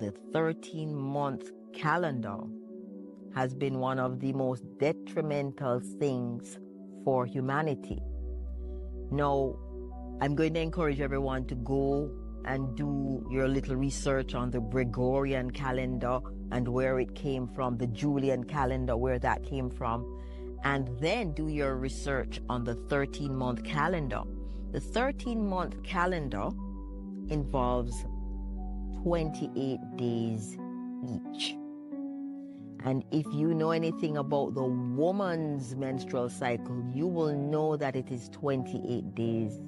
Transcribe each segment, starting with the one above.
the 13-month calendar has been one of the most detrimental things for humanity. Now, I'm going to encourage everyone to go and do your little research on the Gregorian calendar and where it came from, the Julian calendar, where that came from, and then do your research on the 13-month calendar. The 13-month calendar involves 28 days each. And if you know anything about the woman's menstrual cycle, you will know that it is 28 days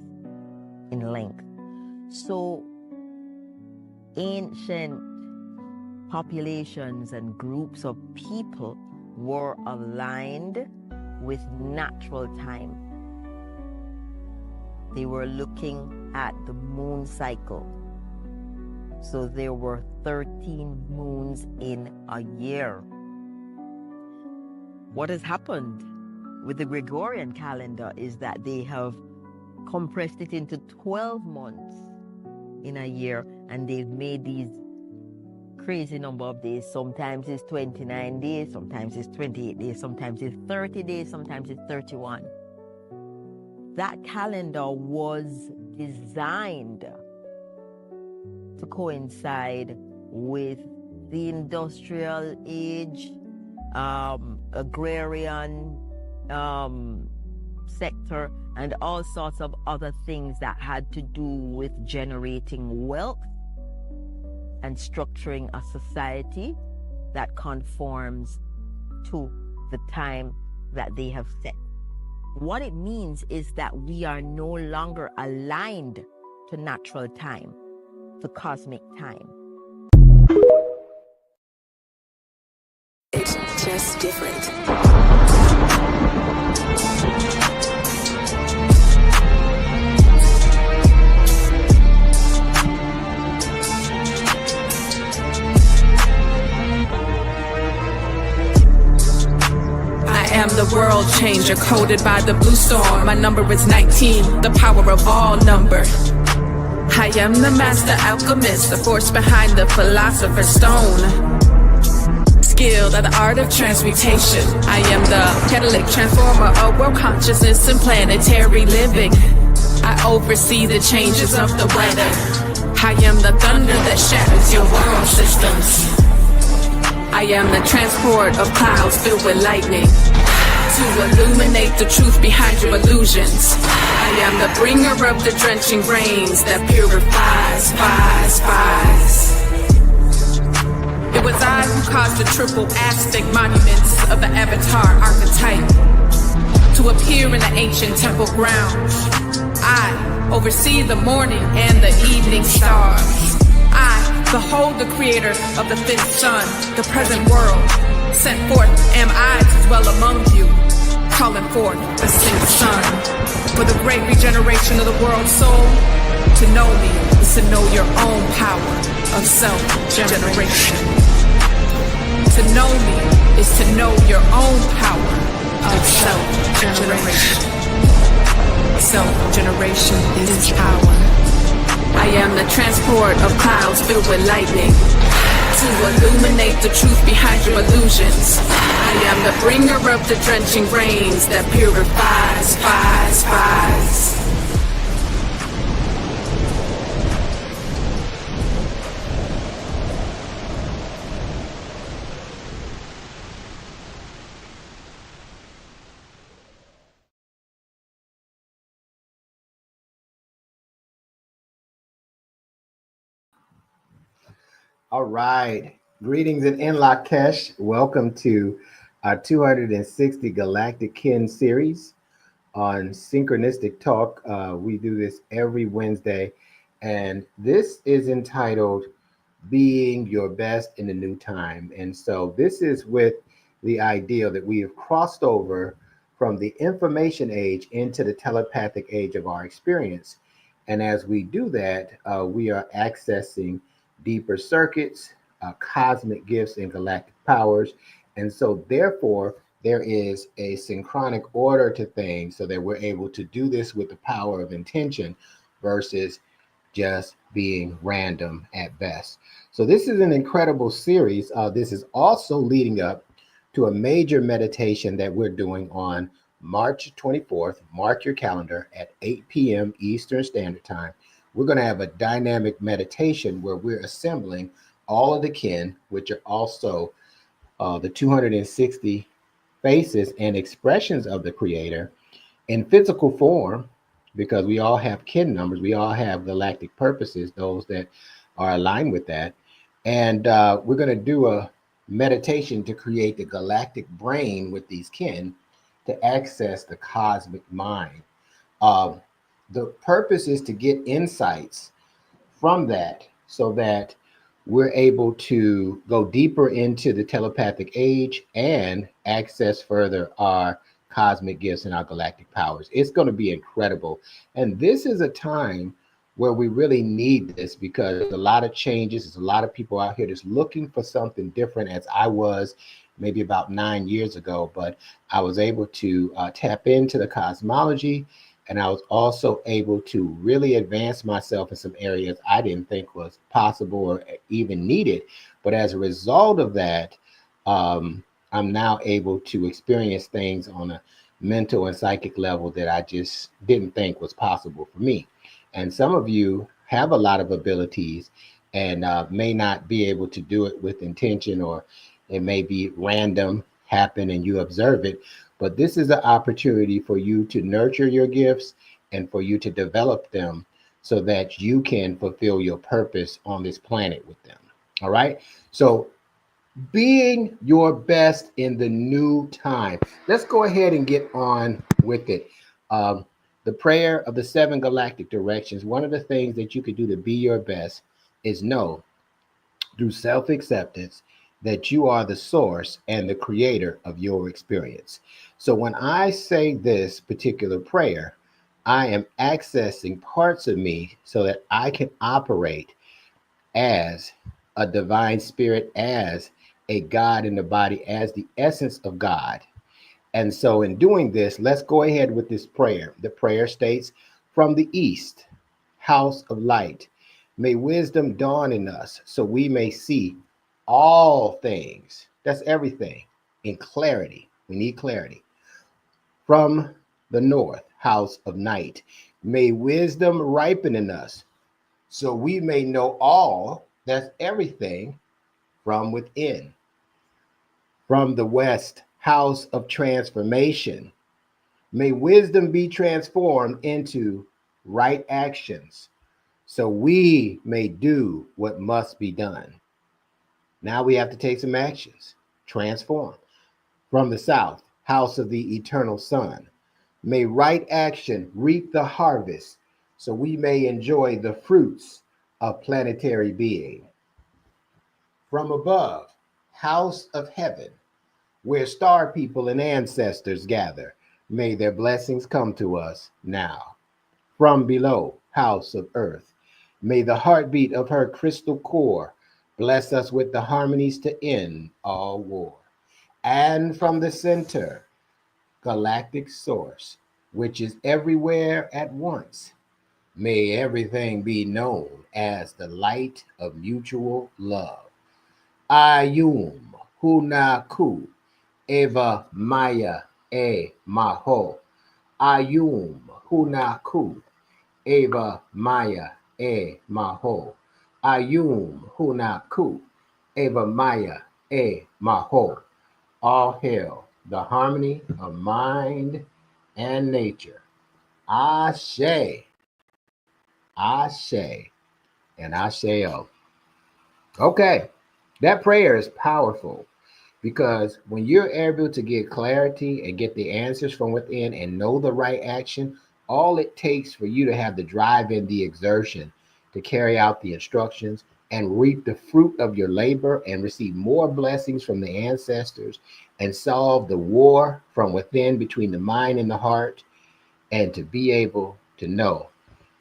in length. So ancient populations and groups of people were aligned with natural time. They were looking at the moon cycle. So there were 13 moons in a year. What has happened with the Gregorian calendar is that they have compressed it into 12 months in a year, and they've made these crazy number of days. Sometimes it's 29 days, sometimes it's 28 days, sometimes it's 30 days, sometimes it's 31. That calendar was designed to coincide with the industrial age, agrarian sector, and all sorts of other things that had to do with generating wealth and structuring a society that conforms to the time that they have set. What it means is that we are no longer aligned to natural time, to cosmic time. It's just different. I am the world changer, coded by the blue storm. My number is 19, the power of all number. I am the master alchemist, the force behind the philosopher's stone. Skilled at the art of transmutation. I am the catalytic transformer of world consciousness and planetary living. I oversee the changes of the weather. I am the thunder that shatters your world systems. I am the transport of clouds filled with lightning to illuminate the truth behind your illusions. I am the bringer of the drenching rains that purifies, It was I who caused the triple Aztec monuments of the Avatar archetype to appear in the ancient temple grounds. I oversee the morning and the evening stars. I behold the creator of the fifth sun, the present world. Sent forth am I to dwell among you, calling forth the sixth sun. For the great regeneration of the world's soul, to know me is to know your own power of self-generation. To know me is to know your own power of self-generation. Self-generation is power. I am the transport of clouds filled with lightning to illuminate the truth behind your illusions. I am the bringer of the drenching rains that purifies. All right. Greetings in Lakesh. Welcome to our 260 Galactic Kin series on Synchronistic Talk. We do this every Wednesday, and this is entitled Being Your Best in the New Time. And so this is with the idea that we have crossed over from the information age into the telepathic age of our experience. And as we do that, we are accessing deeper circuits, cosmic gifts, and galactic powers. And so therefore, there is a synchronic order to things so that we're able to do this with the power of intention versus just being random at best. So this is an incredible series. This is also leading up to a major meditation that we're doing on March 24th. Mark your calendar at 8 p.m. Eastern Standard Time. We're going to have a dynamic meditation where we're assembling all of the kin, which are also the 260 faces and expressions of the Creator in physical form, because we all have kin numbers, we all have galactic purposes, those that are aligned with that. And we're going to do a meditation to create the galactic brain with these kin to access the cosmic mind. Uh, the purpose is to get insights from that so that we're able to go deeper into the telepathic age and access further our cosmic gifts and our galactic powers. It's going to be incredible. And this is a time where we really need this, because there's a lot of changes. There's a lot of people out here that's looking for something different, as I was maybe about 9 years ago. But I was able to tap into the cosmology, and I was also able to really advance myself in some areas I didn't think was possible or even needed. But as a result of that, I'm now able to experience things on a mental and psychic level that I just didn't think was possible for me. And some of you have a lot of abilities and may not be able to do it with intention, or it may be random, happen, and you observe it. But this is an opportunity for you to nurture your gifts and for you to develop them so that you can fulfill your purpose on this planet with them. All right. So being your best in the new time. Let's go ahead and get on with it. The prayer of the 7 galactic directions. One of the things that you could do to be your best is know through self-acceptance that you are the source and the creator of your experience. So when I say this particular prayer, I am accessing parts of me so that I can operate as a divine spirit, as a God in the body, as the essence of God. And so in doing this, let's go ahead with this prayer. The prayer states, from the east, house of light, may wisdom dawn in us so we may see all things. That's everything in clarity. We need clarity. From the north, house of night, may wisdom ripen in us so we may know all. That's everything from within. From the west, house of transformation, may wisdom be transformed into right actions so we may do what must be done. Now we have to take some actions. Transform. From the south, house of the eternal sun, may right action reap the harvest so we may enjoy the fruits of planetary being. From above, house of heaven, where star people and ancestors gather, may their blessings come to us now. From below, house of earth, may the heartbeat of her crystal core bless us with the harmonies to end all war. And from the center, galactic source, which is everywhere at once, may everything be known as the light of mutual love. Ayum Hunaku Eva Maya E Maho. Ayum Hunaku Eva Maya E Maho. Ayum Hunaku Eva Maya E Maho. All hail the harmony of mind and nature. Ashe, Ashe, and Asheo. Okay, that prayer is powerful, because when you're able to get clarity and get the answers from within and know the right action, all it takes for you to have the drive and the exertion to carry out the instructions and reap the fruit of your labor and receive more blessings from the ancestors and solve the war from within between the mind and the heart, and to be able to know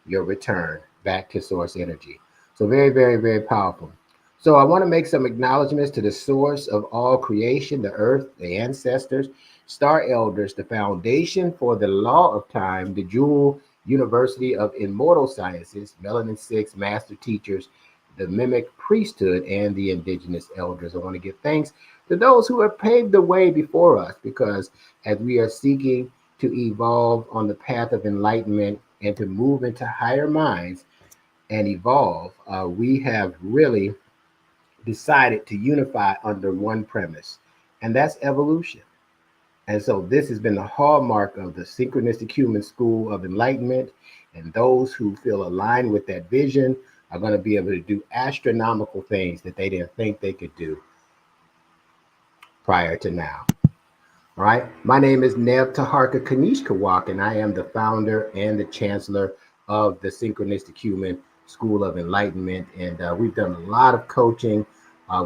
your return back to source energy. So very, very, very powerful. So I want to make some acknowledgments to the source of all creation, the earth, the ancestors, star elders, the foundation for the law of time, the jewel University of Immortal Sciences, Melanin 6 Master Teachers, the Mimic Priesthood, and the Indigenous Elders. I want to give thanks to those who have paved the way before us, because as we are seeking to evolve on the path of enlightenment and to move into higher minds and evolve, we have really decided to unify under one premise, and that's evolution. And so this has been the hallmark of the Synchronistic Human School of Enlightenment. And those who feel aligned with that vision are going to be able to do astronomical things that they didn't think they could do prior to now. All right. My name is Neb Taharka Kanishkawak, and I am the founder and the chancellor of the Synchronistic Human School of Enlightenment. And we've done a lot of coaching.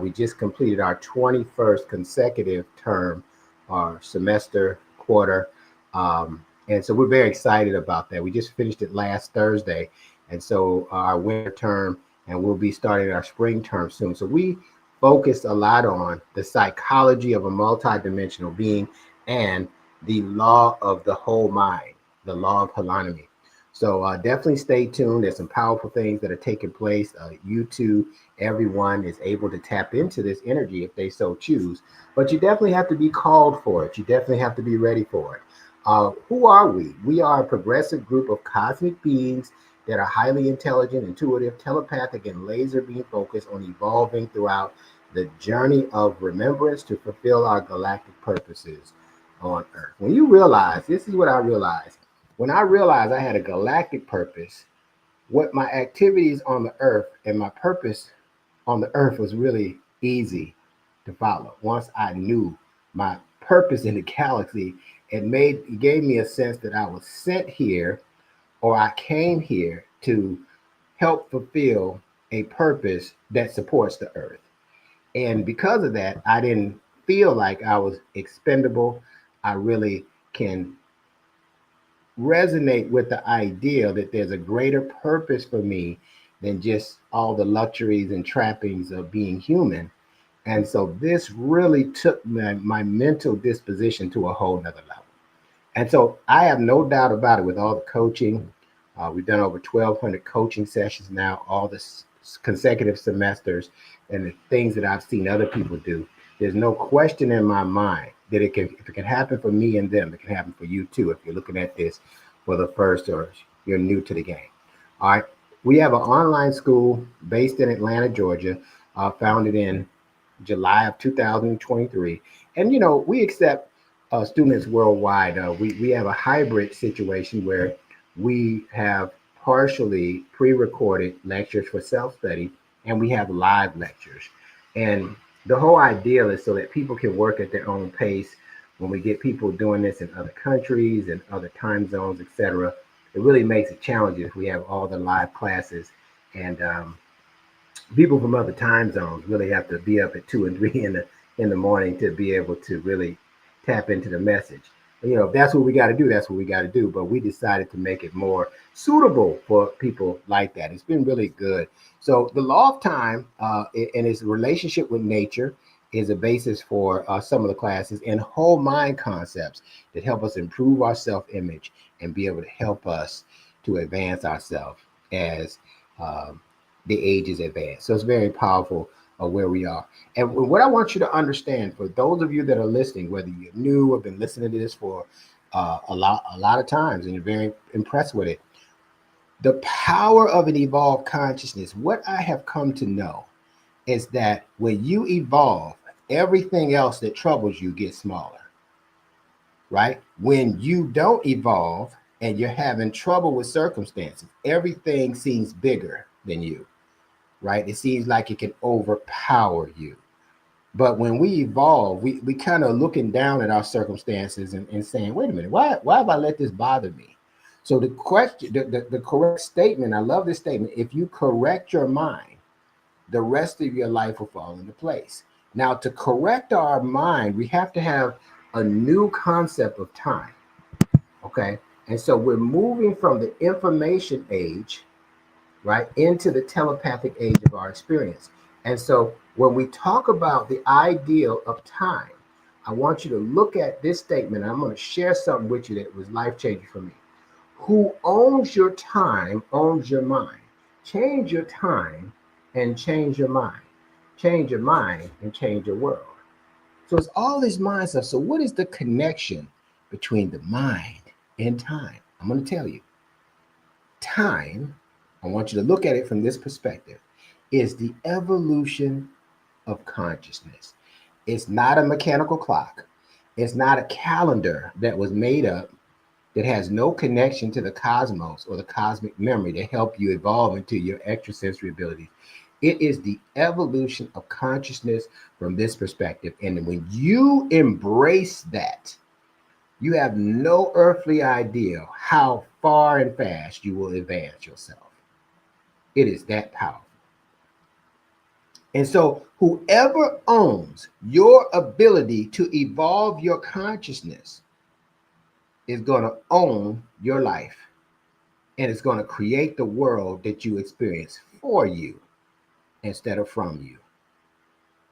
We just completed our 21st consecutive term, our semester, quarter. And so we're very excited about that. We just finished it last Thursday. And so our winter term, and we'll be starting our spring term soon. So we focused a lot on the psychology of a multidimensional being and the law of the whole mind, the law of holonomy. So definitely stay tuned. There's some powerful things that are taking place. You too, everyone is able to tap into this energy if they so choose. But you definitely have to be called for it. You definitely have to be ready for it. Who are we? We are a progressive group of cosmic beings that are highly intelligent, intuitive, telepathic, and laser beam focused on evolving throughout the journey of remembrance to fulfill our galactic purposes on Earth. When you realize, this is what I realized. When I realized I had a galactic purpose, what my activities on the Earth and my purpose on the Earth was really easy to follow. Once I knew my purpose in the galaxy, it gave me a sense that I was sent here, or I came here to help fulfill a purpose that supports the Earth. And because of that, I didn't feel like I was expendable. I really can resonate with the idea that there's a greater purpose for me than just all the luxuries and trappings of being human. And so this really took my mental disposition to a whole nother level. And so I have no doubt about it with all the coaching. We've done over 1,200 coaching sessions now, all the consecutive semesters, and the things that I've seen other people do. There's no question in my mind that if it can happen for me and them, it can happen for you too, if you're looking at this for the first or you're new to the game. All right. We have an online school based in Atlanta, Georgia, founded in July of 2023. And, you know, we accept students worldwide. We have a hybrid situation where we have partially pre-recorded lectures for self-study, and we have live lectures. And the whole idea is so that people can work at their own pace. When we get people doing this in other countries and other time zones, etc., it really makes it challenging if we have all the live classes, and people from other time zones really have to be up at 2 and 3 in the morning to be able to really tap into the message. You know, if that's what we got to do, that's what we got to do. But we decided to make it more suitable for people like that. It's been really good. So the law of time and its relationship with nature is a basis for some of the classes, and whole mind concepts that help us improve our self-image and be able to help us to advance ourselves as the ages advance. So it's very powerful where we are. And what I want you to understand, for those of you that are listening, whether you're new or been listening to this for a lot of times and you're very impressed with it, the power of an evolved consciousness, what I have come to know is that when you evolve, everything else that troubles you gets smaller, right? When you don't evolve and you're having trouble with circumstances, everything seems bigger than you, right? It seems like it can overpower you. But when we evolve, we kind of looking down at our circumstances and saying, wait a minute, why have I let this bother me? So the question, the correct statement, I love this statement: if you correct your mind, the rest of your life will fall into place. Now, to correct our mind, we have to have a new concept of time, okay? And so we're moving from the information age, right, into the telepathic age of our experience. And so when we talk about the ideal of time, I want you to look at this statement. I'm going to share something with you that was life-changing for me. Who owns your time owns your mind. Change your time and change your mind. Change your mind and change your world. So it's all this mind stuff. So what is the connection between the mind and time? I'm going to tell you. Time, I want you to look at it from this perspective, is the evolution of consciousness. It's not a mechanical clock. It's not a calendar that was made up that has no connection to the cosmos or the cosmic memory to help you evolve into your extrasensory abilities. It is the evolution of consciousness from this perspective. And when you embrace that, you have no earthly idea how far and fast you will advance yourself. It is that powerful. And so whoever owns your ability to evolve your consciousness is going to own your life, and it's going to create the world that you experience for you instead of from you.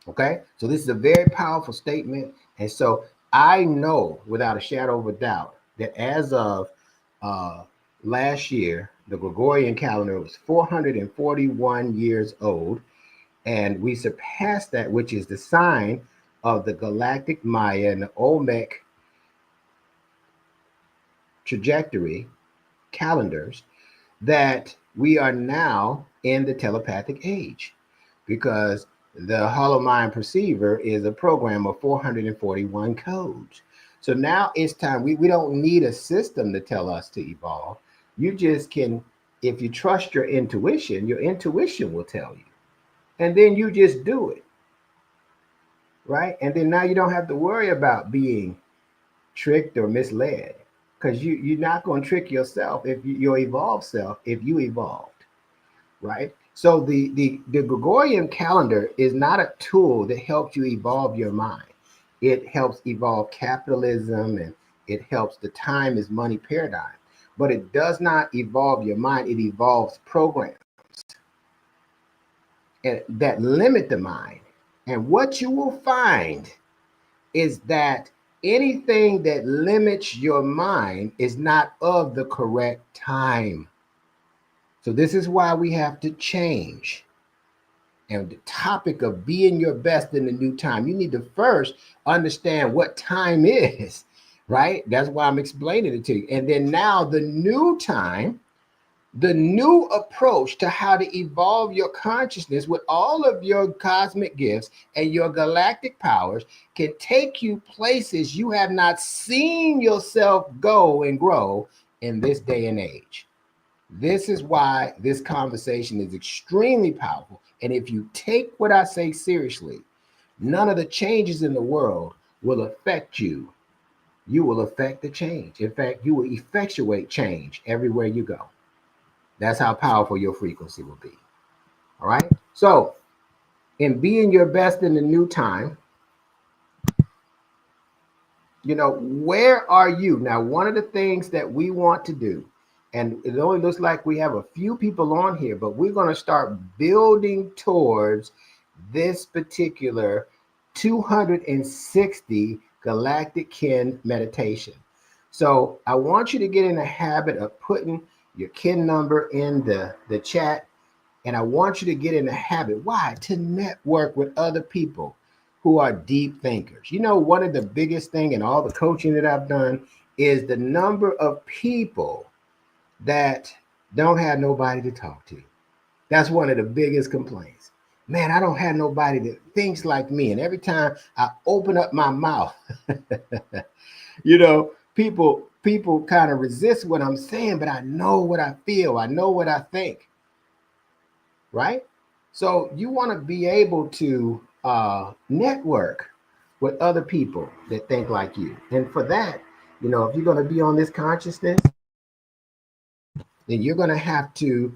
Okay? So this is a very powerful statement. And so I know without a shadow of a doubt that as of last year, the Gregorian calendar was 441 years old. And we surpassed that, which is the sign of the Galactic Maya and the Olmec trajectory calendars, that we are now in the telepathic age, because the Hollow Mind Perceiver is a program of 441 codes. So now it's time. We don't need a system to tell us to evolve. You just can, if you trust your intuition will tell you. And then you just do it. Right? And then now you don't have to worry about being tricked or misled, because you're not going to trick yourself if your evolved self, if you evolved. Right? So the Gregorian calendar is not a tool that helps you evolve your mind. It helps evolve capitalism, and it helps the time is money paradigm. But it does not evolve your mind. It evolves programs and that limit the mind. And what you will find is that anything that limits your mind is not of the correct time. So this is why we have to change. And the topic of being your best in the new time, you need to first understand what time is, right? That's why I'm explaining it to you. And then now the new time, the new approach to how to evolve your consciousness with all of your cosmic gifts and your galactic powers can take you places you have not seen yourself go and grow in this day and age. This is why this conversation is extremely powerful. And if you take what I say seriously, none of the changes in the world will affect you. You will affect the change. In fact, you will effectuate change everywhere you go. That's how powerful your frequency will be. All right. So in being your best in the new time, where are you? Now, one of the things that we want to do, and it only looks like we have a few people on here, but we're going to start building towards this particular 260 Galactic Kin meditation. So I want you to get in the habit of putting your kin number in the chat. And I want you to get in the habit. Why? To network with other people who are deep thinkers. One of the biggest thing in all the coaching that I've done is the number of people that don't have nobody to talk to. That's one of the biggest complaints. Man, I don't have nobody that thinks like me. And every time I open up my mouth, people kind of resist what I'm saying, but I know what I feel. I know what I think. Right? So you want to be able to network with other people that think like you. And for that, if you're going to be on this consciousness, then you're going to have to,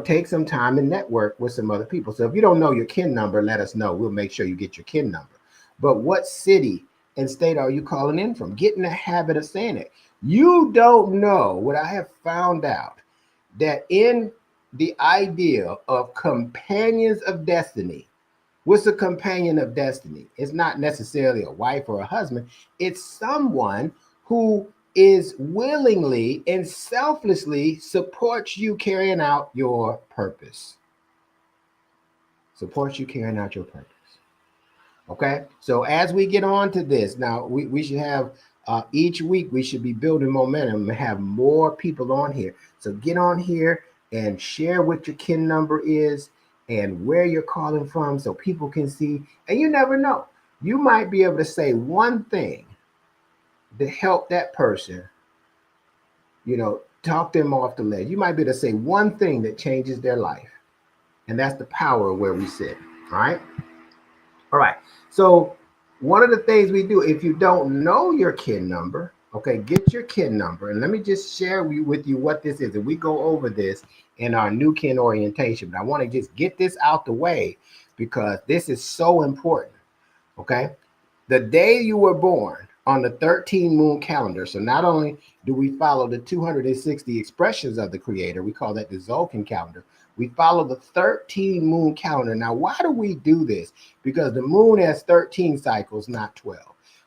take some time and network with some other people. So if you don't know your kin number, let us know. We'll make sure you get your kin number. But what city and state are you calling in from? Get in the habit of saying it. You don't know what I have found out, that in the idea of companions of destiny. What's a companion of destiny? It's not necessarily a wife or a husband. It's someone who is willingly and selflessly supports you carrying out your purpose. Supports you carrying out your purpose. Okay, so as we get on to this, now we should have each week we should be building momentum and have more people on here. So get on here and share what your kin number is and where you're calling from so people can see. And you never know, you might be able to say one thing to help that person, talk them off the ledge. You might be able to say one thing that changes their life. And that's the power of where we sit. All right. All right. So one of the things we do, if you don't know your kin number, okay, get your kin number. And let me just share with you what this is. And we go over this in our new kin orientation. But I want to just get this out the way because this is so important. Okay. The day you were born on the 13 moon calendar. So not only do we follow the 260 expressions of the creator, we call that the Tzolk'in calendar. We follow the 13 moon calendar. Now, why do we do this? Because the moon has 13 cycles, not 12.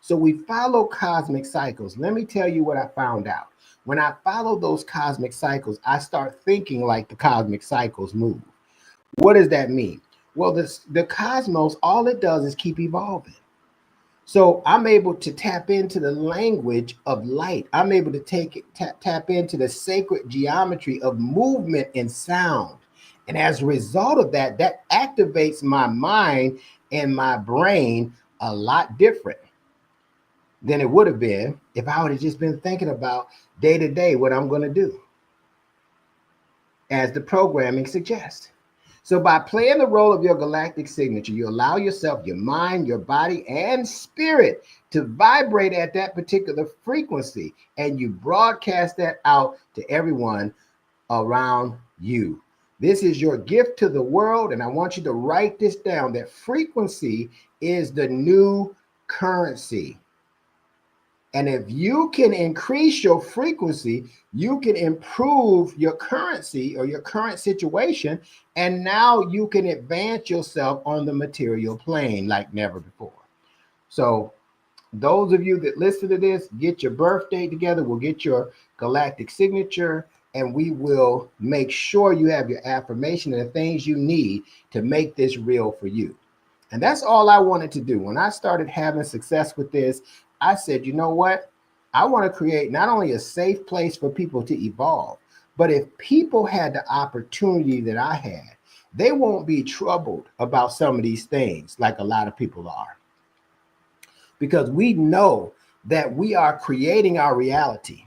So we follow cosmic cycles. Let me tell you what I found out. When I follow those cosmic cycles, I start thinking like the cosmic cycles move. What does that mean? Well, the cosmos, all it does is keep evolving. So I'm able to tap into the language of light. I'm able to tap into the sacred geometry of movement and sound. And as a result of that, that activates my mind and my brain a lot different than it would have been if I would have just been thinking about day to day what I'm going to do, as the programming suggests. So by playing the role of your galactic signature, you allow yourself, your mind, your body, and spirit to vibrate at that particular frequency, and you broadcast that out to everyone around you. This is your gift to the world, and I want you to write this down, that frequency is the new currency. And if you can increase your frequency, you can improve your currency or your current situation. And now you can advance yourself on the material plane like never before. So those of you that listen to this, get your birthday together. We'll get your galactic signature, and we will make sure you have your affirmation and the things you need to make this real for you. And that's all I wanted to do. When I started having success with this, I said, you know what? I want to create not only a safe place for people to evolve, but if people had the opportunity that I had, they won't be troubled about some of these things like a lot of people are. Because we know that we are creating our reality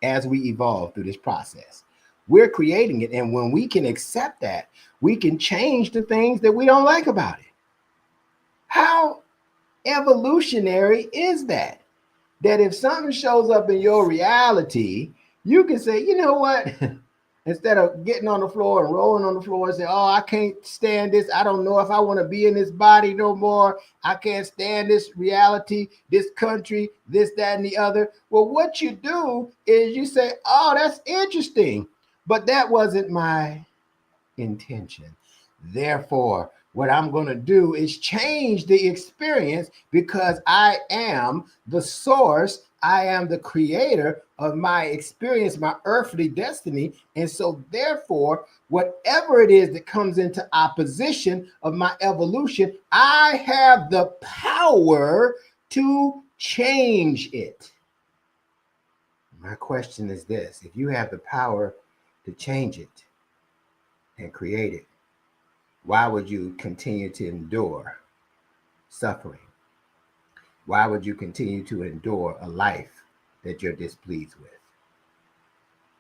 as we evolve through this process. We're creating it. And when we can accept that, we can change the things that we don't like about it. How evolutionary is that? That if something shows up in your reality, you can say, you know what? Instead of getting on the floor and rolling on the floor and say, oh, I can't stand this. I don't know if I want to be in this body no more. I can't stand this reality, this country, this, that, and the other. Well, what you do is you say, oh, that's interesting, but that wasn't my intention. Therefore, what I'm going to do is change the experience because I am the source. I am the creator of my experience, my earthly destiny. And so therefore, whatever it is that comes into opposition of my evolution, I have the power to change it. My question is this: if you have the power to change it and create it, why would you continue to endure suffering? Why would you continue to endure a life that you're displeased with?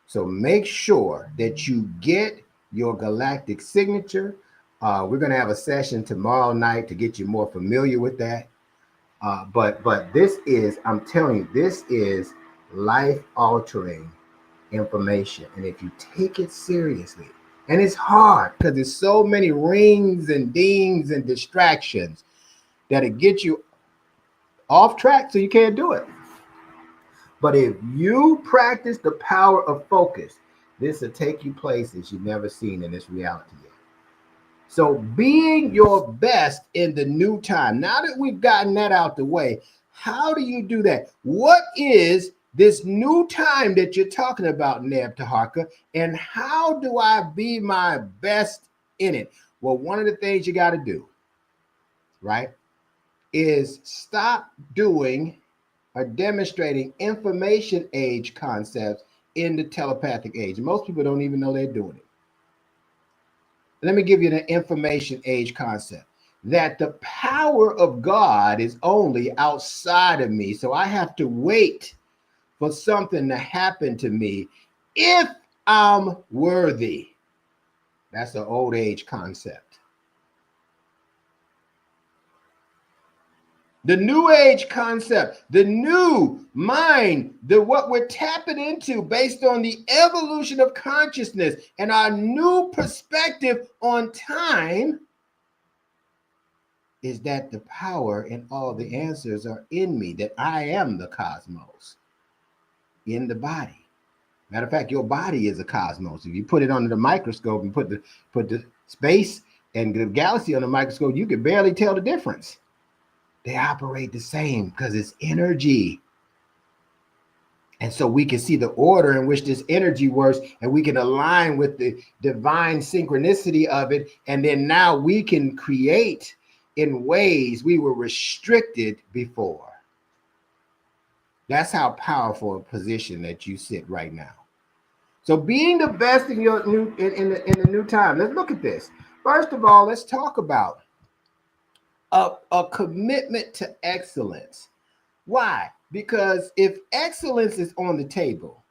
So make sure that you get your galactic signature. We're going to have a session tomorrow night to get you more familiar with that. But this is, I'm telling you, this is life-altering information. And if you take it seriously, and it's hard because there's so many rings and dings and distractions that it gets you off track, so you can't do it. But if you practice the power of focus, this will take you places you've never seen in this reality yet. So being your best in the new time, now that we've gotten that out the way, how do you do that? What is this new time that you're talking about, Neb Taharka, and how do I be my best in it? Well, one of the things you got to do, right, is stop doing or demonstrating information age concepts in the telepathic age. Most people don't even know they're doing it. Let me give you the information age concept, that the power of God is only outside of me. So I have to wait for something to happen to me if I'm worthy. That's an old age concept. The new age concept, the new mind, what we're tapping into based on the evolution of consciousness and our new perspective on time, is that the power and all the answers are in me, that I am the cosmos in the body. Matter of fact, your body is a cosmos. If you put it under the microscope and put the space and the galaxy on the microscope, you can barely tell the difference. They operate the same because it's energy. And so we can see the order in which this energy works, and we can align with the divine synchronicity of it. And then now we can create in ways we were restricted before. That's how powerful a position that you sit right now. So being the best in your new in the new time. Let's look at this. First of all, let's talk about a commitment to excellence. Why? Because if excellence is on the table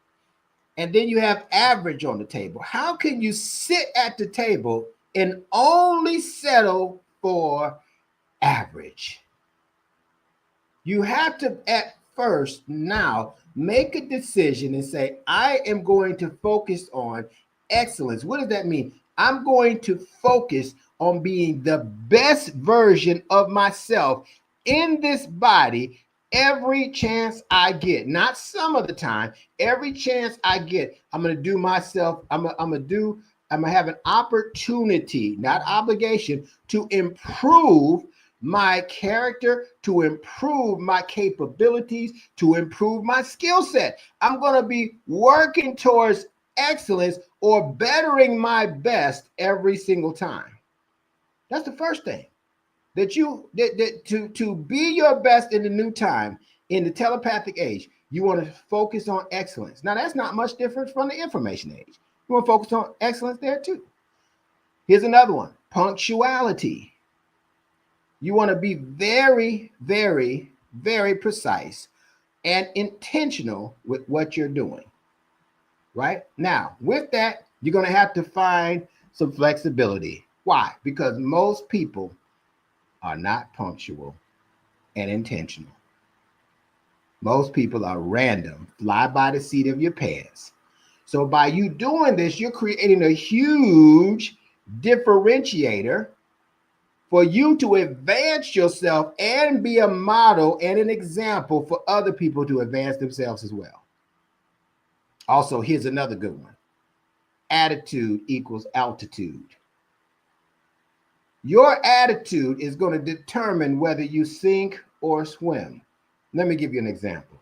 and then you have average on the table, how can you sit at the table and only settle for average? You have to at first now make a decision and say, I am going to focus on excellence. What does that mean? I'm going to focus on being the best version of myself in this body every chance I get. Not some of the time, every chance I get. I'm going to do myself. I'm going to have an opportunity, not obligation, to improve my character, to improve my capabilities, to improve my skill set. I'm going to be working towards excellence or bettering my best every single time. That's the first thing. To be your best in the new time, in the telepathic age, you want to focus on excellence. Now, that's not much different from the information age. You want to focus on excellence there too. Here's another one, punctuality. You want to be very, very, very precise and intentional with what you're doing, right? Now, with that, you're going to have to find some flexibility. Why? Because most people are not punctual and intentional. Most people are random, fly by the seat of your pants. So by you doing this, you're creating a huge differentiator for you to advance yourself and be a model and an example for other people to advance themselves as well. Also, here's another good one. Attitude equals altitude. Your attitude is going to determine whether you sink or swim. Let me give you an example.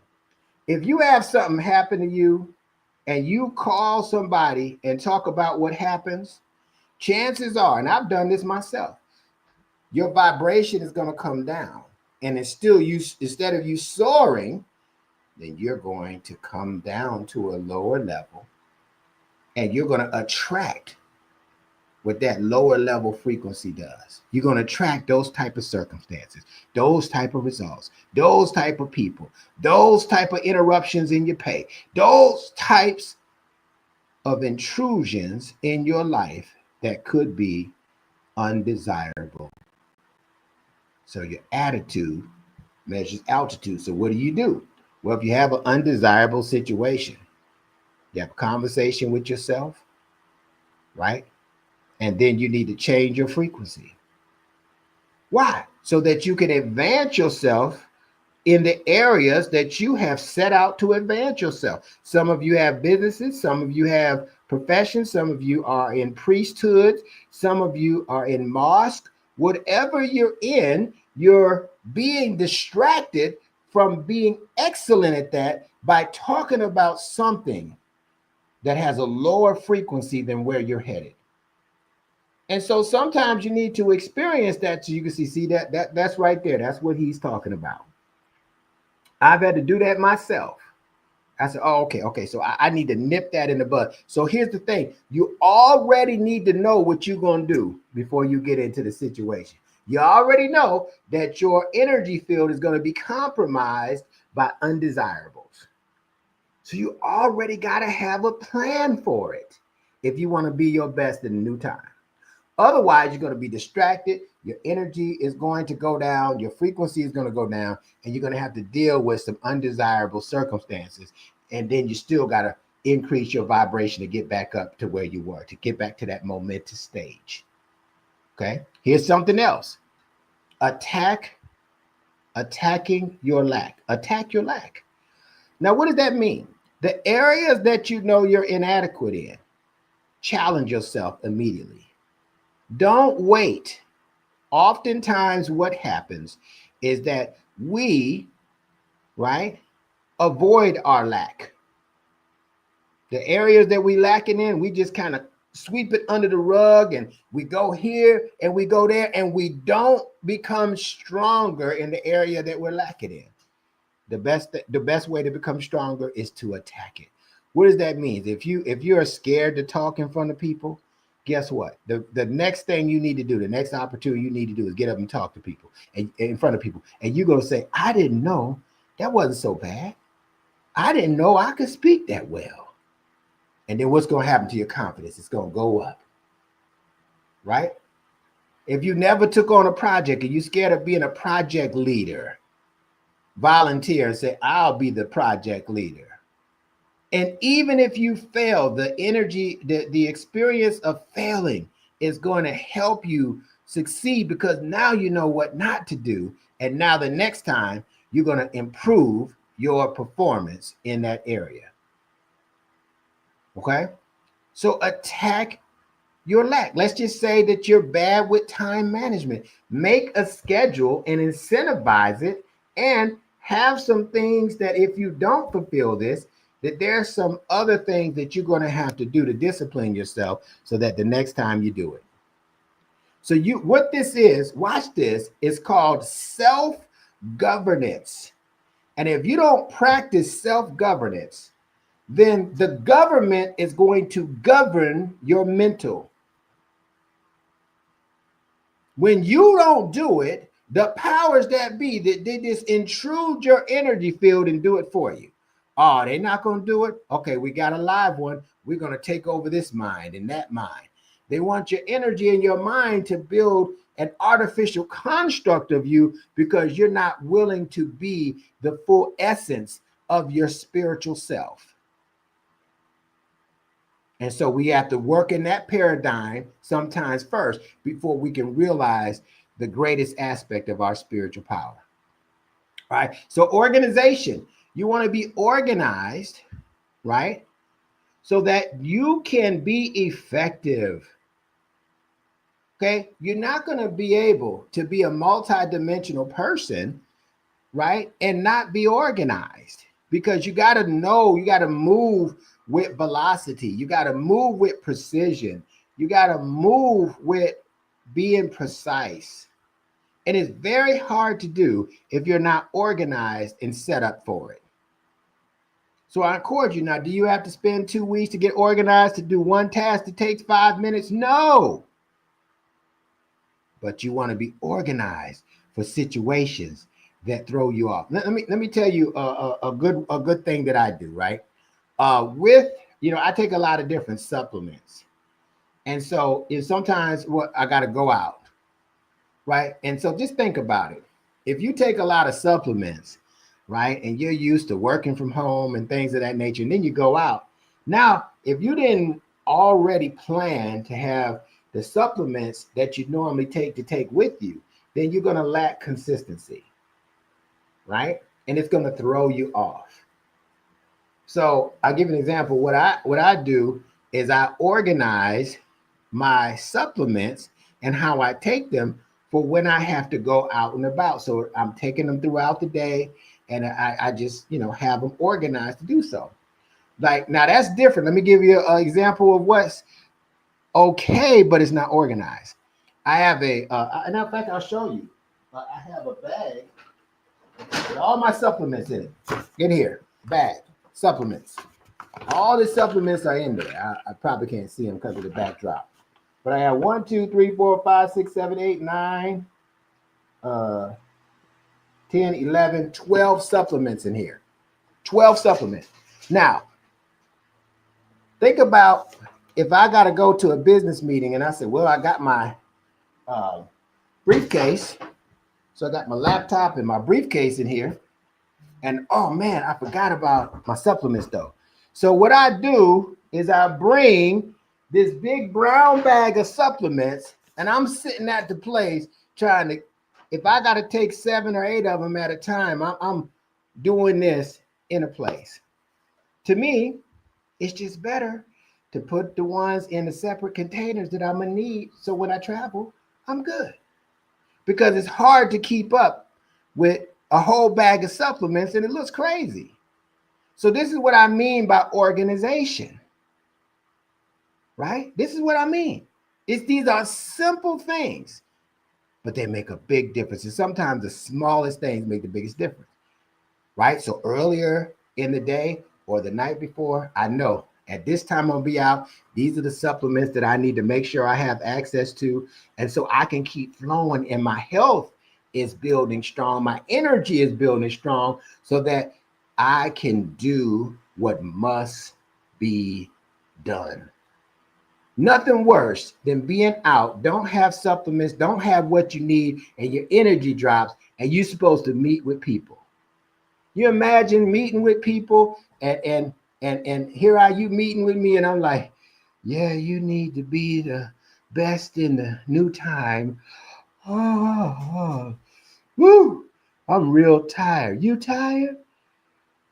If you have something happen to you and you call somebody and talk about what happens, chances are, and I've done this myself, your vibration is going to come down, and it's still instead of you soaring, then you're going to come down to a lower level, and you're going to attract what that lower level frequency does. You're going to attract those type of circumstances, those type of results, those type of people, those type of interruptions in your pay, those types of intrusions in your life that could be undesirable. So your attitude measures altitude. So what do? Well, if you have an undesirable situation, you have a conversation with yourself, right? And then you need to change your frequency. Why? So that you can advance yourself in the areas that you have set out to advance yourself. Some of you have businesses, some of you have professions, some of you are in priesthood, some of you are in mosque. Whatever you're in, you're being distracted from being excellent at that by talking about something that has a lower frequency than where you're headed. And so sometimes you need to experience that so you can see that's right there. That's what he's talking about. I've had to do that myself. I said, oh, okay. So I need to nip that in the bud. So here's the thing. You already need to know what you're going to do before you get into the situation. You already know that your energy field is going to be compromised by undesirables. So you already got to have a plan for it if you want to be your best in the new time. Otherwise, you're going to be distracted. Your energy is going to go down. Your frequency is going to go down. And you're going to have to deal with some undesirable circumstances. And then you still got to increase your vibration to get back up to where you were, to get back to that momentous stage. Okay. Here's something else. Attacking your lack. Attack your lack. Now, what does that mean? The areas that you know you're inadequate in, challenge yourself immediately. Don't wait. Oftentimes what happens is that we, right, avoid our lack. The areas that we lacking in, we just kind of sweep it under the rug and we go here and we go there and we don't become stronger in the area that we're lacking in. The best way to become stronger is to attack it. What does that mean? If you're scared to talk in front of people, guess what? The next thing you need to do, the next opportunity you need to do is get up and talk to people and in front of people. And you're going to say, I didn't know that wasn't so bad. I didn't know I could speak that well. And then what's going to happen to your confidence? It's going to go up, right? If you never took on a project and you're scared of being a project leader, volunteer and say, I'll be the project leader. And even if you fail, the energy, the experience of failing is going to help you succeed because now you know what not to do. And now the next time you're going to improve your performance in that area. Okay. So attack your lack. Let's just say that you're bad with time management. Make a schedule and incentivize it and have some things that if you don't fulfill this, that there's some other things that you're going to have to do to discipline yourself so that the next time you do it. So what this is, watch this, it's called self-governance. And if you don't practice self-governance, then the government is going to govern your mental. When you don't do it, the powers that be, that they just intrude your energy field and do it for you. Oh, they're not going to do it? Okay, we got a live one. We're going to take over this mind and that mind. They want your energy and your mind to build an artificial construct of you because you're not willing to be the full essence of your spiritual self. And so we have to work in that paradigm sometimes first before we can realize the greatest aspect of our spiritual power. All right. So organization, you want to be organized, right? So that you can be effective. Okay. You're not going to be able to be a multidimensional person, right? And not be organized because you got to know, you got to move with velocity. You got to move with precision. You got to move with being precise. And it's very hard to do if you're not organized and set up for it. So I encourage you now, do you have to spend 2 weeks to get organized to do one task that takes 5 minutes? No. But you want to be organized for situations that throw you off. Let me tell you a good thing that I do, right? I take a lot of different supplements. And so sometimes I got to go out. Right. And so just think about it. If you take a lot of supplements, right, and you're used to working from home and things of that nature, and then you go out. Now, if you didn't already plan to have the supplements that you normally take with you, then you're going to lack consistency. Right. And it's going to throw you off. So I'll give you an example. What I do is I organize my supplements and how I take them for when I have to go out and about. So I'm taking them throughout the day and I just, have them organized to do so. Like, now that's different. Let me give you an example of what's okay, but it's not organized. I have and in fact, I'll show you. I have a bag with all my supplements in it. In here, bag, supplements. All the supplements are in there. I probably can't see them because of the backdrop. But I have 1, 2, 3, 4, 5, 6, 7, 8, 9, 10, 11, 12 supplements in here. 12 supplements. Now, think about if I got to go to a business meeting and I said, well, I got my briefcase. So I got my laptop and my briefcase in here. And oh man, I forgot about my supplements though. So what I do is I bring this big brown bag of supplements and I'm sitting at the place trying to, if I got to take 7 or 8 of them at a time, I'm doing this in a place. To me, it's just better to put the ones in the separate containers that I'm gonna need. So when I travel, I'm good. Because it's hard to keep up with a whole bag of supplements and it looks crazy. So this is what I mean by organization, right? This is what I mean. These are simple things, but they make a big difference. And sometimes the smallest things make the biggest difference, right? So earlier in the day or the night before, I know at this time I'll be out. These are the supplements that I need to make sure I have access to. And so I can keep flowing and my health is building strong. My energy is building strong so that I can do what must be done. Nothing worse than being out, don't have supplements, don't have what you need, and your energy drops, and you're supposed to meet with people. You imagine meeting with people and here are you meeting with me, and I'm like, yeah, you need to be the best in the new time. Oh, woo, I'm real tired. You tired?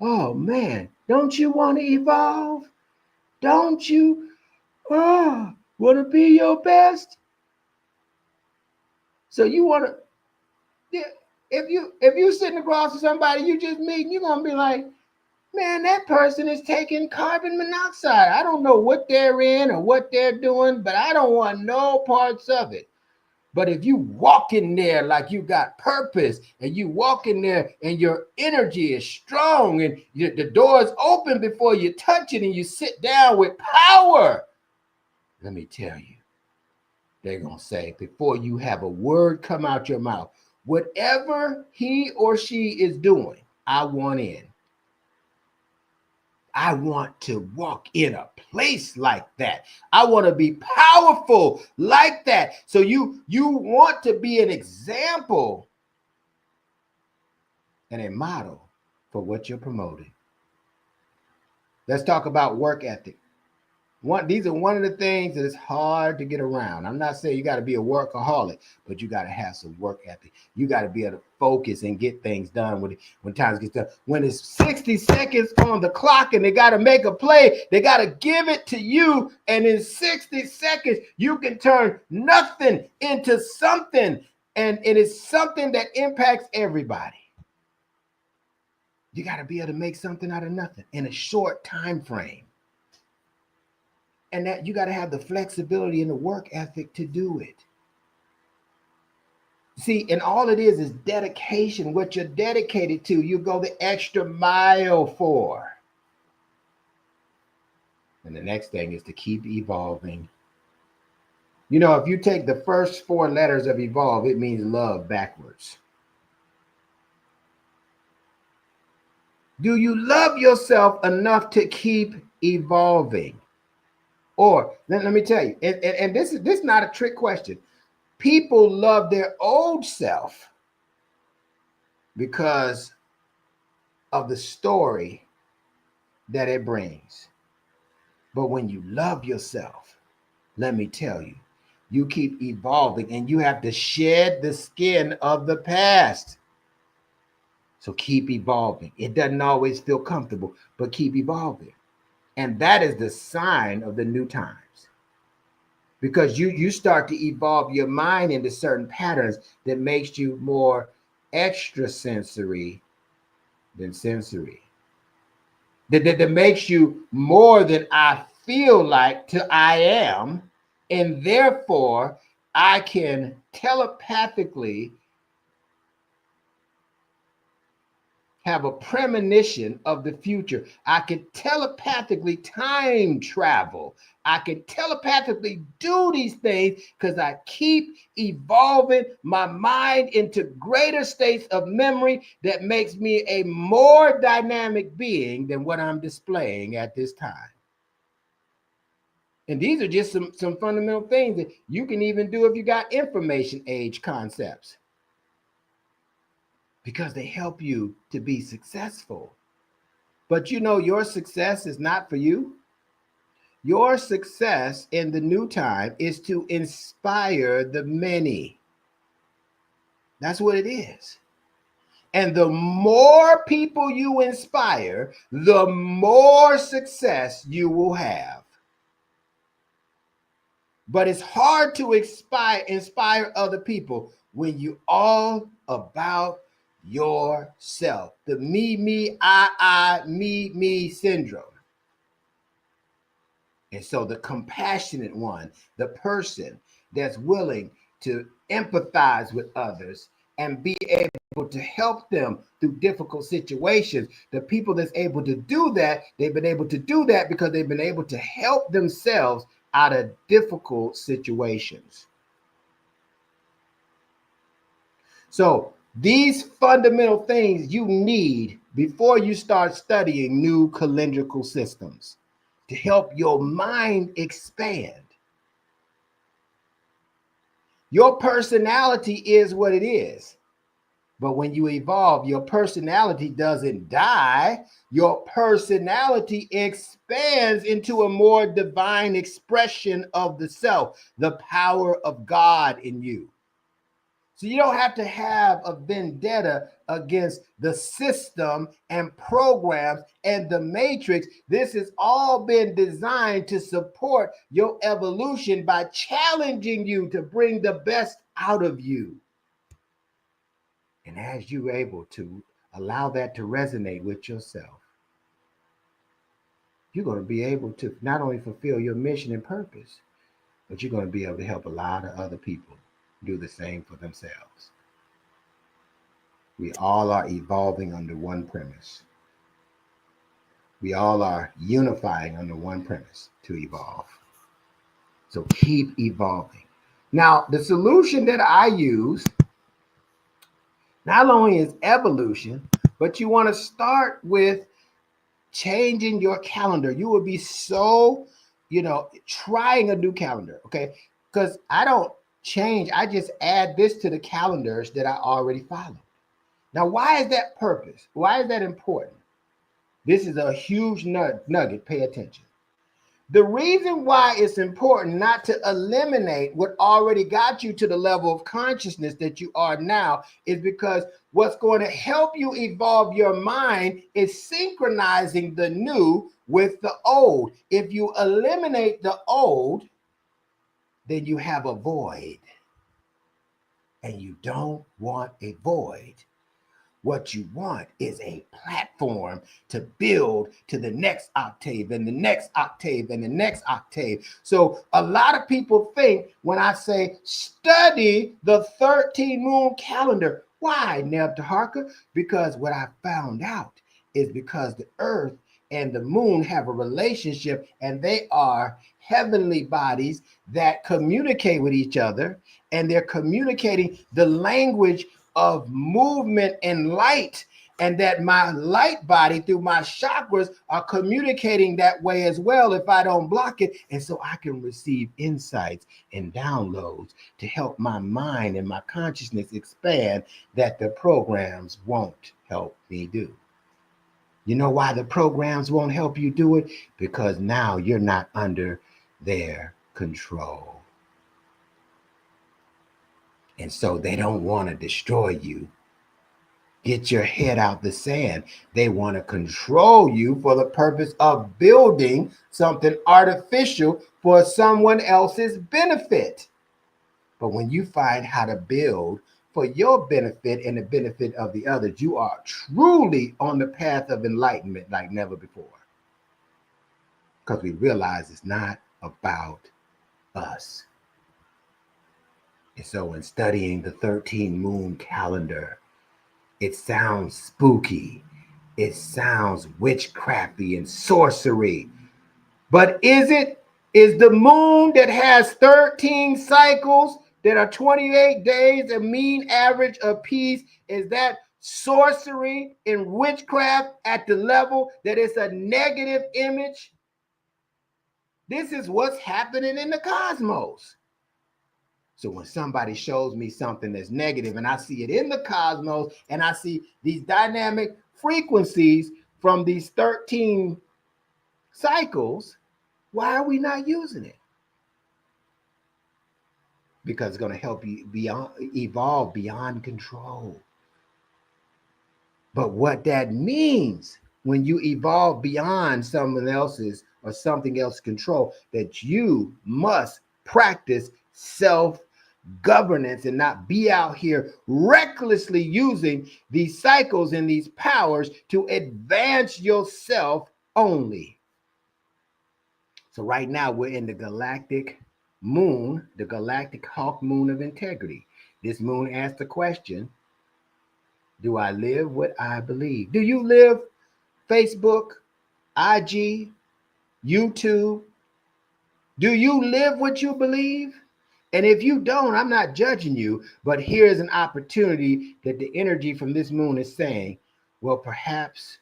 Oh man, don't you want to evolve? Don't you want to be your best? So you want to, if you sitting across from somebody you just meeting, you're gonna be like, man, that person is taking carbon monoxide. I don't know what they're in or what they're doing, but I don't want no parts of it. But if you walk in there like you got purpose and you walk in there and your energy is strong and the door's open before you touch it and you sit down with power, let me tell you, they're going to say before you have a word come out your mouth, whatever he or she is doing, I want in. I want to walk in a place like that. I want to be powerful like that. So you want to be an example and a model for what you're promoting. Let's talk about work ethic. These are one of the things that is hard to get around. I'm not saying you got to be a workaholic, but you got to have some work ethic. You got to be able to focus and get things done when times get done. When it's 60 seconds on the clock and they got to make a play, they got to give it to you. And in 60 seconds, you can turn nothing into something. And it is something that impacts everybody. You got to be able to make something out of nothing in a short time frame. And that you got to have the flexibility and the work ethic to do it. See, and all it is dedication. What you're dedicated to, you go the extra mile for. And the next thing is to keep evolving. You know, if you take the first 4 letters of evolve, it means love backwards. Do you love yourself enough to keep evolving? Or let me tell you, and this is not a trick question. People love their old self because of the story that it brings. But when you love yourself, let me tell you, you keep evolving and you have to shed the skin of the past. So keep evolving. It doesn't always feel comfortable, but keep evolving. And that is the sign of the new times. Because you start to evolve your mind into certain patterns that makes you more extrasensory than sensory. That makes you more than I feel like to I am, and therefore I can telepathically have a premonition of the future. I can telepathically time travel. I can telepathically do these things because I keep evolving my mind into greater states of memory that makes me a more dynamic being than what I'm displaying at this time. And these are just some fundamental things that you can even do if you got information age concepts, because they help you to be successful. But you know, your success is not for you. Your success in the new time is to inspire the many. That's what it is. And the more people you inspire, the more success you will have. But it's hard to inspire other people when you all about yourself. The me, I, me syndrome. And so the compassionate one, the person that's willing to empathize with others and be able to help them through difficult situations, the people that's able to do that, they've been able to do that because they've been able to help themselves out of difficult situations. So these fundamental things you need before you start studying new calendrical systems to help your mind expand. Your personality is what it is. But when you evolve, your personality doesn't die. Your personality expands into a more divine expression of the self, the power of God in you. So you don't have to have a vendetta against the system and programs and the matrix. This has all been designed to support your evolution by challenging you to bring the best out of you. And as you're able to allow that to resonate with yourself, you're going to be able to not only fulfill your mission and purpose, but you're going to be able to help a lot of other people do the same for themselves. We all are evolving under one premise. We all are unifying under one premise to evolve. So keep evolving. Now, the solution that I use not only is evolution, but you want to start with changing your calendar. You will be so, trying a new calendar, okay? Because I don't change. I just add this to the calendars that I already follow. Now, why is that purpose? Why is that important? This is a huge nugget. Pay attention. The reason why it's important not to eliminate what already got you to the level of consciousness that you are now is because what's going to help you evolve your mind is synchronizing the new with the old. If you eliminate the old, then you have a void. And you don't want a void. What you want is a platform to build to the next octave and the next octave and the next octave. So a lot of people think when I say study the 13 moon calendar, why, Neb Taharka? Because what I found out is because the earth and the moon have a relationship and they are heavenly bodies that communicate with each other, and they're communicating the language of movement and light, and that my light body through my chakras are communicating that way as well if I don't block it. And so I can receive insights and downloads to help my mind and my consciousness expand that the programs won't help me do. You know why the programs won't help you do it? Because now you're not under their control. And so they don't want to destroy you. Get your head out the sand. They want to control you for the purpose of building something artificial for someone else's benefit. But when you find how to build for your benefit and the benefit of the others, you are truly on the path of enlightenment like never before. Because we realize it's not about us. And so in studying the 13 moon calendar, it sounds spooky. It sounds witchcrafty and sorcery. But is it? Is the moon that has 13 cycles that are 28 days, a mean average apiece, is that sorcery and witchcraft at the level that it's a negative image? This is what's happening in the cosmos. So when somebody shows me something that's negative and I see it in the cosmos and I see these dynamic frequencies from these 13 cycles, why are we not using it? Because it's going to help you evolve beyond control. But what that means when you evolve beyond someone else's or something else's control, that you must practice self-governance and not be out here recklessly using these cycles and these powers to advance yourself only. So right now we're in the galactic moon, the galactic hawk moon of integrity. This moon asks the question, do I live what I believe? Do you live Facebook, IG, YouTube? Do you live what you believe? And if you don't, I'm not judging you, but here's an opportunity that the energy from this moon is saying, well, perhaps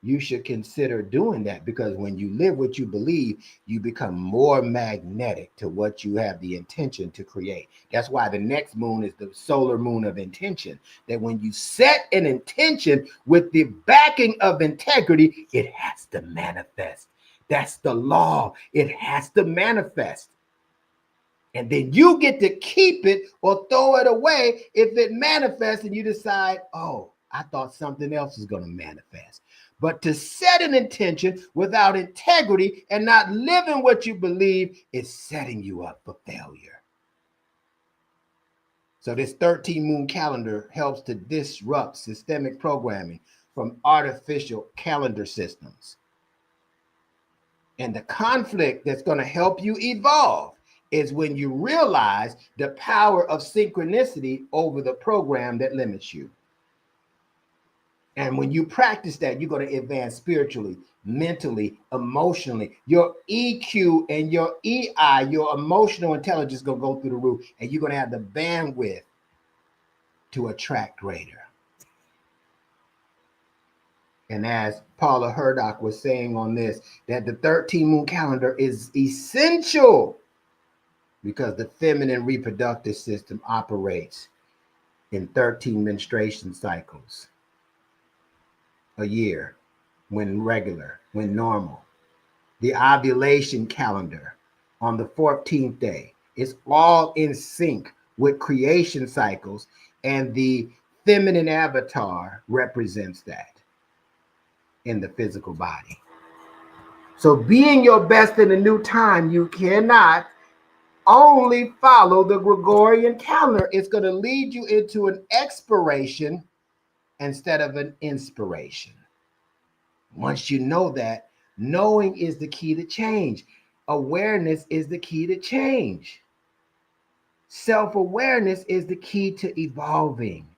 you should consider doing that, because when you live what you believe, you become more magnetic to what you have the intention to create. That's why the next moon is the solar moon of intention, that when you set an intention with the backing of integrity, it has to manifest. That's the law. It has to manifest. And then you get to keep it or throw it away if it manifests and you decide, oh, I thought something else was going to manifest. But to set an intention without integrity and not living what you believe is setting you up for failure. So this 13 moon calendar helps to disrupt systemic programming from artificial calendar systems. And the conflict that's going to help you evolve is when you realize the power of synchronicity over the program that limits you. And when you practice that, you're going to advance spiritually, mentally, emotionally. Your EQ and your EI, your emotional intelligence, is going to go through the roof, and you're going to have the bandwidth to attract greater. And as Paula Herdock was saying on this, that the 13 moon calendar is essential because the feminine reproductive system operates in 13 menstruation cycles a year, when regular, when normal. The ovulation calendar on the 14th day is all in sync with creation cycles, and the feminine avatar represents that in the physical body. So being your best in a new time, you cannot only follow the Gregorian calendar. It's going to lead you into an expiration instead of an inspiration. Once you know that, knowing is the key to change. Awareness is the key to change. Self-awareness is the key to evolving.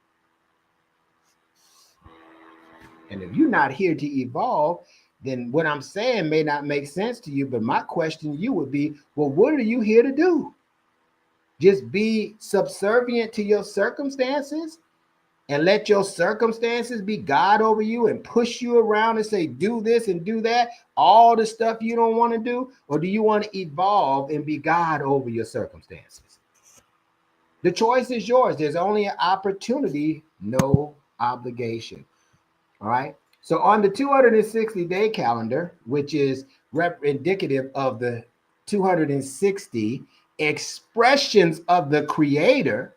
And if you're not here to evolve, then what I'm saying may not make sense to you. But my question to you would be, well, what are you here to do? Just be subservient to your circumstances and let your circumstances be God over you and push you around and say, do this and do that, all the stuff you don't want to do? Or do you want to evolve and be God over your circumstances? The choice is yours. There's only an opportunity, no obligation. All right. So on the 260-day calendar, which is indicative of the 260 expressions of the Creator,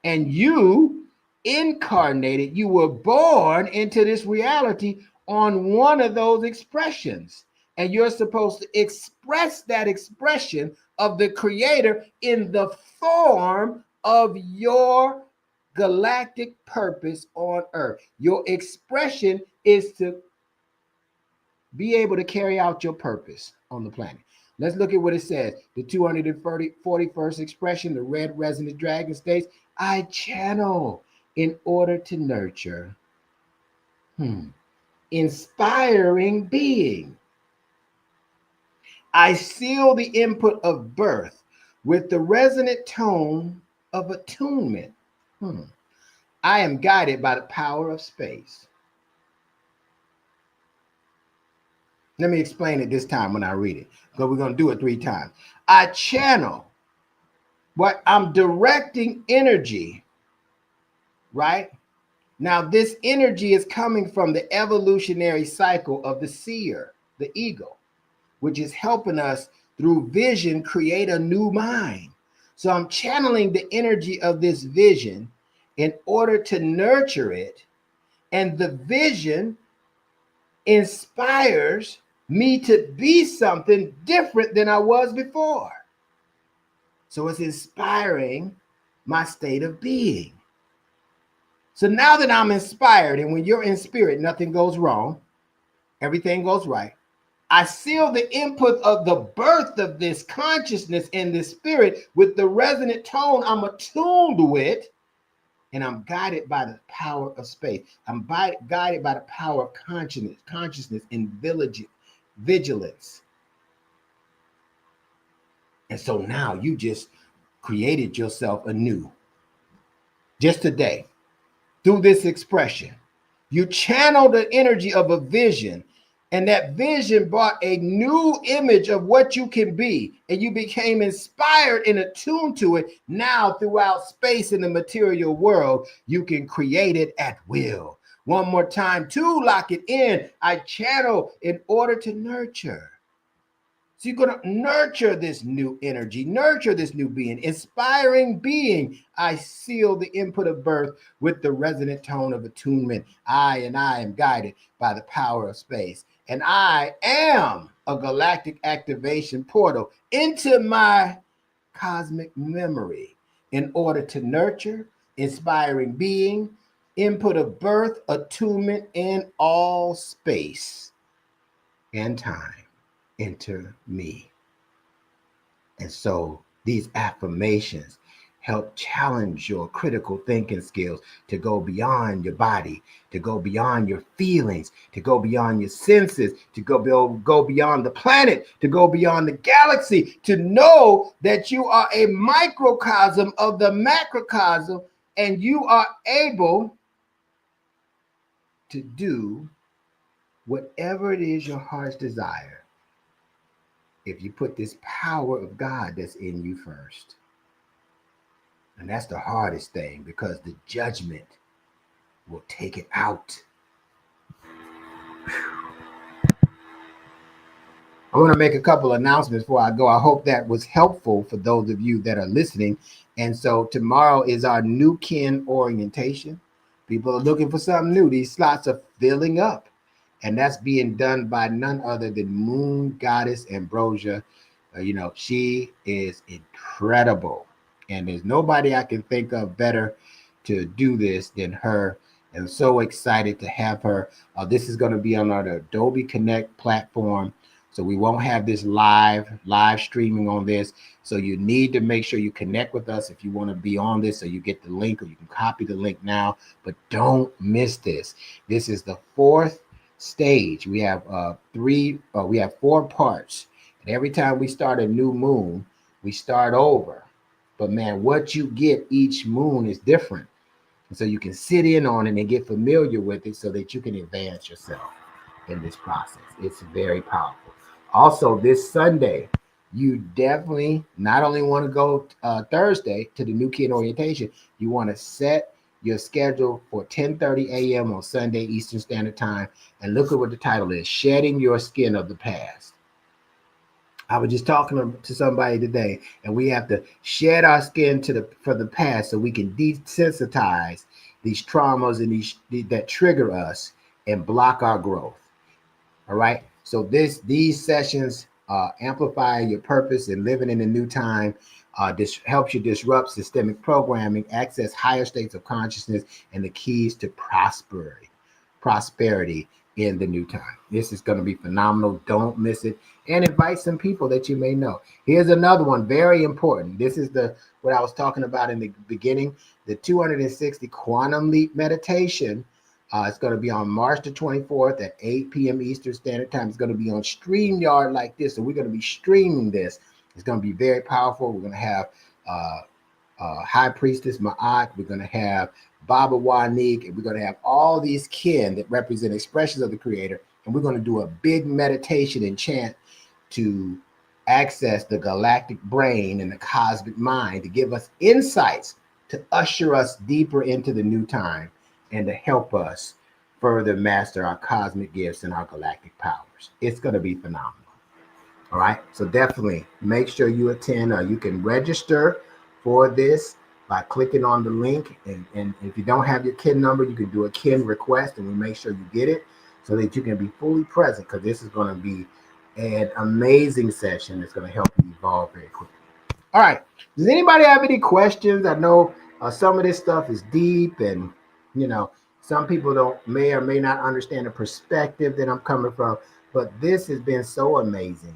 and you incarnated, you were born into this reality on one of those expressions, and you're supposed to express that expression of the Creator in the form of your galactic purpose on earth. Your expression is to be able to carry out your purpose on the planet. Let's look at what it says. The 241st expression, the red resonant dragon states, I channel in order to nurture inspiring being. I seal the input of birth with the resonant tone of attunement. I am guided by the power of space. Let me explain it this time when I read it, because we're going to do it 3 times. I channel what I'm directing energy, right? Now, this energy is coming from the evolutionary cycle of the seer, the ego, which is helping us through vision create a new mind. So I'm channeling the energy of this vision in order to nurture it. And the vision inspires me to be something different than I was before. So it's inspiring my state of being. So now that I'm inspired, and when you're in spirit, nothing goes wrong, everything goes right. I seal the input of the birth of this consciousness in the spirit with the resonant tone I'm attuned with, and I'm guided by the power of space. I'm guided by the power of consciousness and vigilance. And so now you just created yourself anew. Just today, through this expression, you channel the energy of a vision, and that vision brought a new image of what you can be, and you became inspired and attuned to it. Now, throughout space in the material world, you can create it at will. One more time, to lock it in, I channel in order to nurture. So you're going to nurture this new energy, nurture this new being, inspiring being. I seal the input of birth with the resonant tone of attunement. I am guided by the power of space. And I am a galactic activation portal into my cosmic memory in order to nurture, inspiring being, input of birth, attunement in all space and time. Enter me. And so these affirmations help challenge your critical thinking skills to go beyond your body, to go beyond your feelings, to go beyond your senses, to go beyond the planet, to go beyond the galaxy, to know that you are a microcosm of the macrocosm, and you are able to do whatever it is your heart's desire. If you put this power of God that's in you first. And that's the hardest thing, because the judgment will take it out. I want to make a couple announcements before I go. I hope that was helpful for those of you that are listening. And so tomorrow is our new kin orientation. People are looking for something new. These slots are filling up. And that's being done by none other than Moon Goddess Ambrosia. She is incredible. And there's nobody I can think of better to do this than her. And I'm so excited to have her. This is going to be on our Adobe Connect platform. So we won't have this live streaming on this. So you need to make sure you connect with us if you want to be on this, so you get the link, or you can copy the link now. But don't miss this. This is the 4th stage. We have 4 parts, and every time we start a new moon, we start over. But man, what you get each moon is different, and so you can sit in on it and get familiar with it so that you can advance yourself in this process. It's very powerful. Also, this Sunday, you definitely not only want to go Thursday to the New Kin Orientation, you want to set your schedule for 10:30 a.m. on Sunday Eastern Standard Time, and look at what the title is: Shedding Your Skin of the Past. I was just talking to somebody today, and we have to shed our skin for the past so we can desensitize these traumas and that trigger us and block our growth. All right. So these sessions amplify your purpose and living in a new time. This helps you disrupt systemic programming, access higher states of consciousness, and the keys to prosperity in the new time. This is going to be phenomenal. Don't miss it, and invite some people that you may know. Here's another one, very important. This is what I was talking about in the beginning, the 260 Quantum Leap Meditation. It's going to be on March the 24th at 8 p.m. Eastern Standard Time. It's going to be on StreamYard like this. So we're going to be streaming this. It's going to be very powerful. We're going to have High Priestess Ma'at. We're going to have Baba Wanik. And we're going to have all these kin that represent expressions of the Creator. And we're going to do a big meditation and chant to access the galactic brain and the cosmic mind to give us insights to usher us deeper into the new time and to help us further master our cosmic gifts and our galactic powers. It's going to be phenomenal. All right. So definitely make sure you attend. You can register for this by clicking on the link. And if you don't have your kin number, you can do a kin request and we make sure you get it so that you can be fully present, because this is going to be an amazing session that's going to help you evolve very quickly. All right. Does anybody have any questions? I know some of this stuff is deep, and some people may or may not understand the perspective that I'm coming from, but this has been so amazing.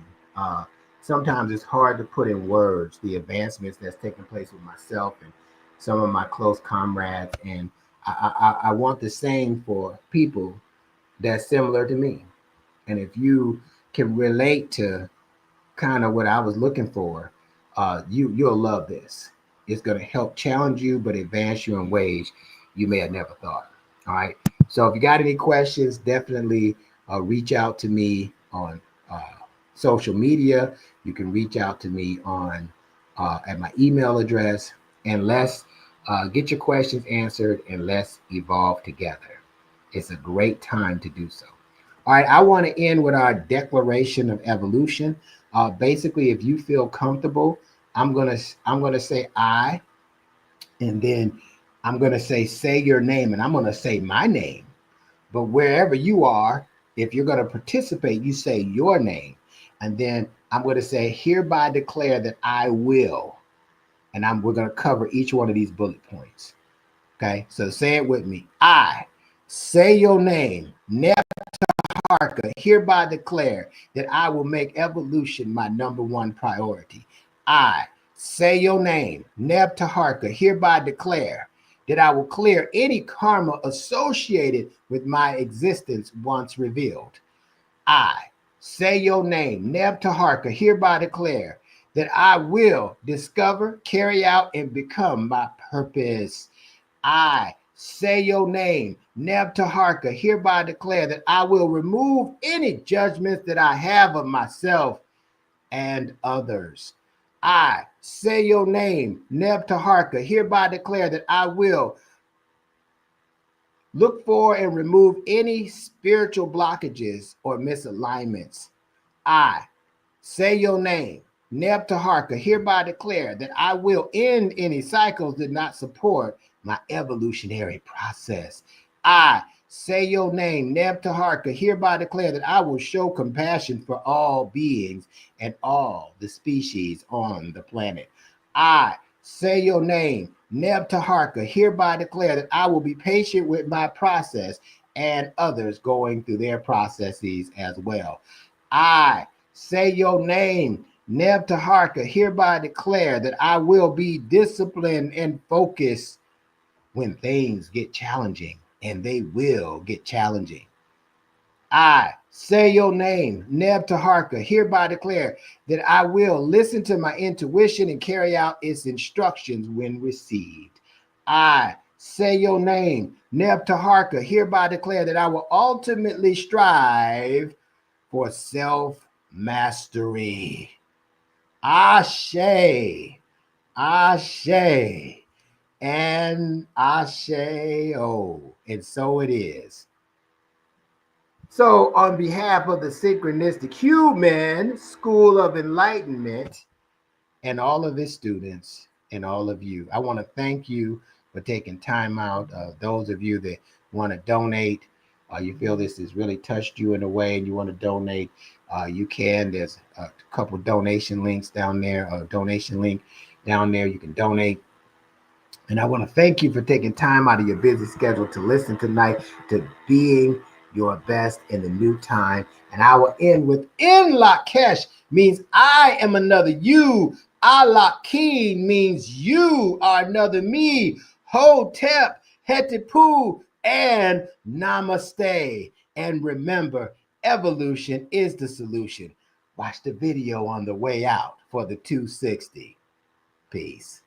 Sometimes it's hard to put in words the advancements that's taking place with myself and some of my close comrades. And I want the same for people that's similar to me. And if you can relate to kind of what I was looking for, you'll love this. It's going to help challenge you, but advance you in ways you may have never thought. All right. So if you got any questions, definitely reach out to me on social media. You can reach out to me on at my email address, and let's get your questions answered and let's evolve together. It's a great time to do so. All right. I want to end with our declaration of evolution. Basically, if you feel comfortable, I'm gonna say I, and then I'm gonna say your name, and I'm gonna say my name. But wherever you are, if you're gonna participate, you say your name, and then I'm gonna say hereby declare that I will, and we're gonna cover each one of these bullet points. Okay, so say it with me. I say your name, Harker, hereby declare that I will make evolution my number one priority. I say your name, Neb Taharka, hereby declare that I will clear any karma associated with my existence once revealed. I say your name, Neb Taharka, hereby declare that I will discover, carry out, and become my purpose. I say your name, Neb Taharka, hereby declare that I will remove any judgments that I have of myself and others. I say your name, Neb Taharka, hereby declare that I will look for and remove any spiritual blockages or misalignments. I say your name, Neb Taharka, hereby declare that I will end any cycles that not support my evolutionary process. I say your name, Neb Taharka, hereby declare that I will show compassion for all beings and all the species on the planet. I say your name, Neb Taharka, hereby declare that I will be patient with my process and others going through their processes as well. I say your name, Neb Taharka, hereby declare that I will be disciplined and focused when things get challenging, and they will get challenging. I say your name, Neb Taharka, hereby declare that I will listen to my intuition and carry out its instructions when received. I say your name, Neb Taharka, hereby declare that I will ultimately strive for self-mastery. Ashe, Ashe, and Ashe-o. And so it is. So on behalf of the Synchronistic Human School of Enlightenment and all of its students and all of you, I want to thank you for taking time out. Those of you that want to donate, you feel this has really touched you in a way and you want to donate, you can. There's a couple donation links down there, a donation link down there. You can donate. And I want to thank you for taking time out of your busy schedule to listen tonight to Being Your Best in the New Time. And I will end with In Lakesh means I am another you. Alakin means you are another me. Hotep, Hetipu, and Namaste. And remember, evolution is the solution. Watch the video on the way out for the 260. Peace.